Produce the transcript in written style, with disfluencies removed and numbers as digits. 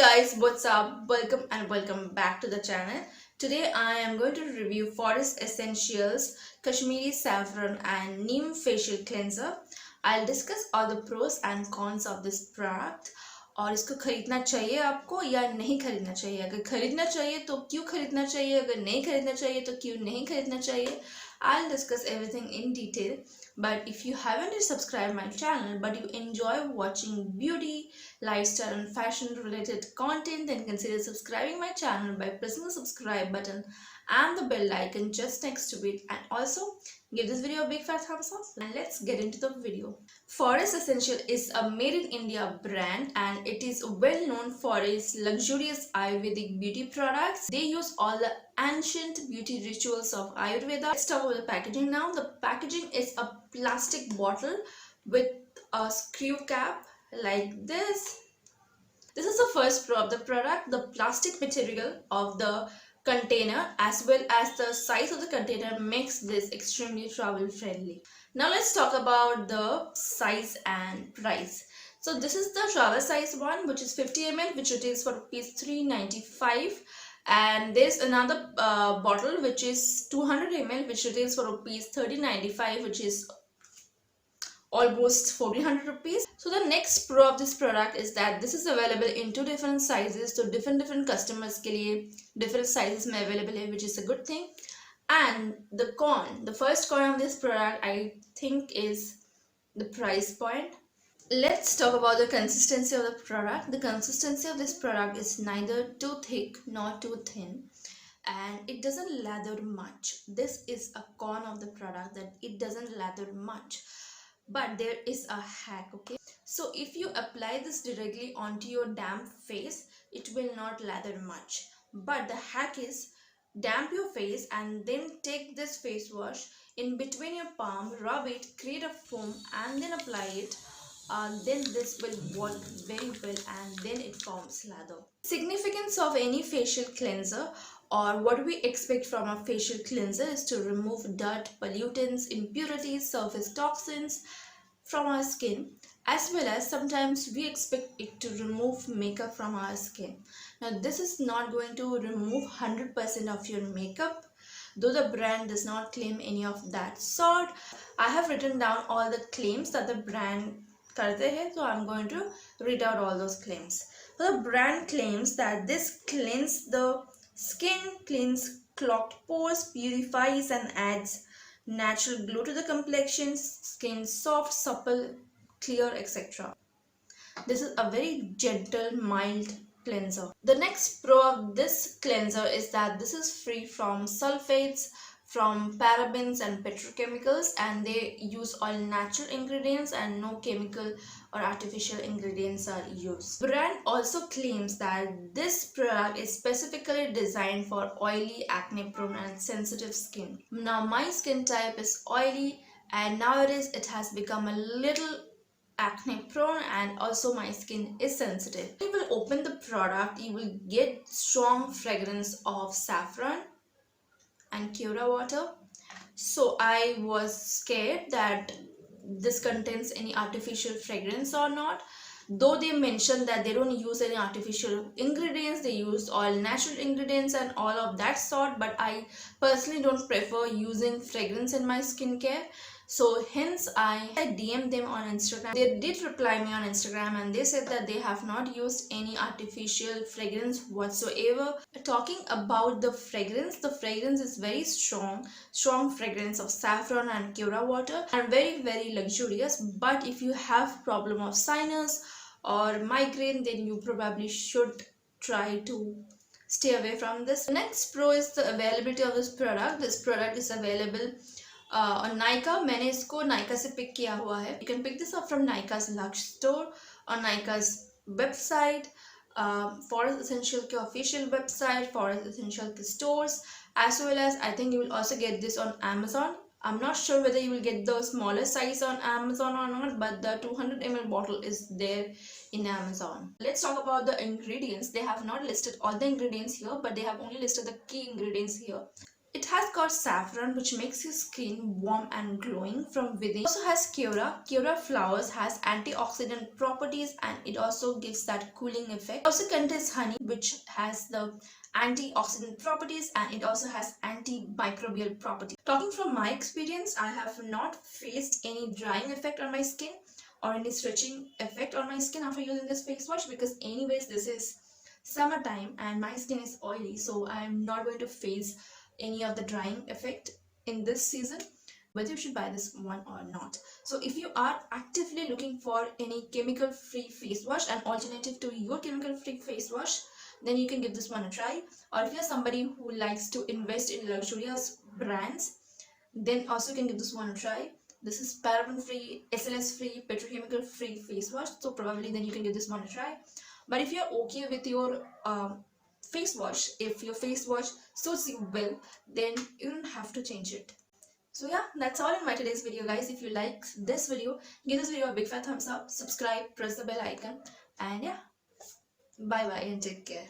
guys, what's up? Welcome and welcome back to the channel. Today I am going to review Forest Essentials Kashmiri Saffron and Neem Facial Cleanser. I'll discuss all the pros and cons of this product और इसको खरीदना चाहिए आपको या नहीं खरीदना चाहिए. अगर खरीदना चाहिए तो क्यों खरीदना चाहिए, अगर नहीं खरीदना चाहिए तो क्यों नहीं खरीदना चाहिए. I'll discuss everything in detail. But if you haven't yet subscribed my channel but you enjoy watching beauty, lifestyle and fashion related content, then consider subscribing my channel by pressing the subscribe button and the bell icon just next to it, and also give this video a big fat thumbs up. And let's get into the video. Forest Essential is a made in India brand and it is well known for its luxurious Ayurvedic beauty products. They use all the ancient beauty rituals of Ayurveda. Let's talk about the packaging now. The packaging is a plastic bottle with a screw cap like this. This is the first pro of the product. The plastic material of the container as well as the size of the container makes this extremely travel friendly. Now let's talk about the size and price. So this is the travel size one, which is 50 ml, which retails for rupees 395, and there's another bottle which is 200 ml, which retails for rupees 3095, which is almost 1400 rupees. So the next pro of this product is that this is available in two different sizes. So different customers के लिए different sizes में available है, which is a good thing. And the first con of this product I think is the price point. Let's talk about the consistency of the product. The consistency of this product is neither too thick nor too thin, and it doesn't lather much. This is a con of the product, that it doesn't lather much. But there is a hack, okay? So if you apply this directly onto your damp face, it will not lather much. But the hack is, damp your face and then take this face wash in between your palm, rub it, create a foam and then apply it. Then this will work very well and then it forms lather. Significance of any facial cleanser, or what we expect from a facial cleanser, is to remove dirt, pollutants, impurities, surface toxins from our skin, as well as sometimes we expect it to remove makeup from our skin. Now this is not going to remove 100% of your makeup, though the brand does not claim any of that sort. I have written down all the claims that the brand करते हैं, so I'm going to read out all those claims. So the brand claims that this cleans the skin, cleans clogged pores, purifies and adds natural glow to the complexion, skin soft, supple, clear, etc. This is a very gentle, mild cleanser. The next pro of this cleanser is that this is free from sulfates, from parabens and petrochemicals, and they use all natural ingredients and no chemical or artificial ingredients are used. The brand also claims that this product is specifically designed for oily, acne prone and sensitive skin. Now my skin type is oily and nowadays it has become a little acne prone, and also my skin is sensitive. When you will open the product, you will get strong fragrance of saffron and cura water. So I was scared that this contains any artificial fragrance or not, though they mentioned that they don't use any artificial ingredients, they use all natural ingredients and all of that sort, but I personally don't prefer using fragrance in my skincare. So hence I DM'd them on Instagram. They did reply me on Instagram and they said that they have not used any artificial fragrance whatsoever. Talking about the fragrance is very strong fragrance of saffron and cura water, and very luxurious. But if you have problem of sinus or migraine, then you probably should try to stay away from this. The next pro is the availability of this product. This product is available on Nykaa. मैंने इसको Nykaa से pick किया हुआ है. You can pick this up from Nykaa's Luxe store on Nykaa's website, Forest Essential के official website, Forest Essential के stores, as well as I think you will also get this on Amazon. I'm not sure whether you will get the smaller size on Amazon or not, but the 200 ml bottle is there in Amazon. Let's talk about the ingredients. They have not listed all the ingredients here, but they have only listed the key ingredients here. It has got saffron, which makes your skin warm and glowing from within. It also has kera. Kera flowers has antioxidant properties and it also gives that cooling effect. It also contains honey, which has the antioxidant properties and it also has antimicrobial properties. Talking from my experience, I have not faced any drying effect on my skin or any stretching effect on my skin after using this face wash, because anyways this is summertime and my skin is oily, so I am not going to face any of the drying effect in this season, whether you should buy this one or not. So if you are actively looking for any chemical free face wash, an alternative to your chemical free face wash, then you can give this one a try. Or if you're somebody who likes to invest in luxurious brands, then also you can give this one a try. This is paraben free, SLS free, petrochemical free face wash, so probably then you can give this one a try. But if you're okay with your face wash, if your face wash suits you well, then you don't have to change it. So yeah, that's all in my today's video, guys. If you like this video, give this video a big fat thumbs up, subscribe, press the bell icon, and yeah, bye bye and take care.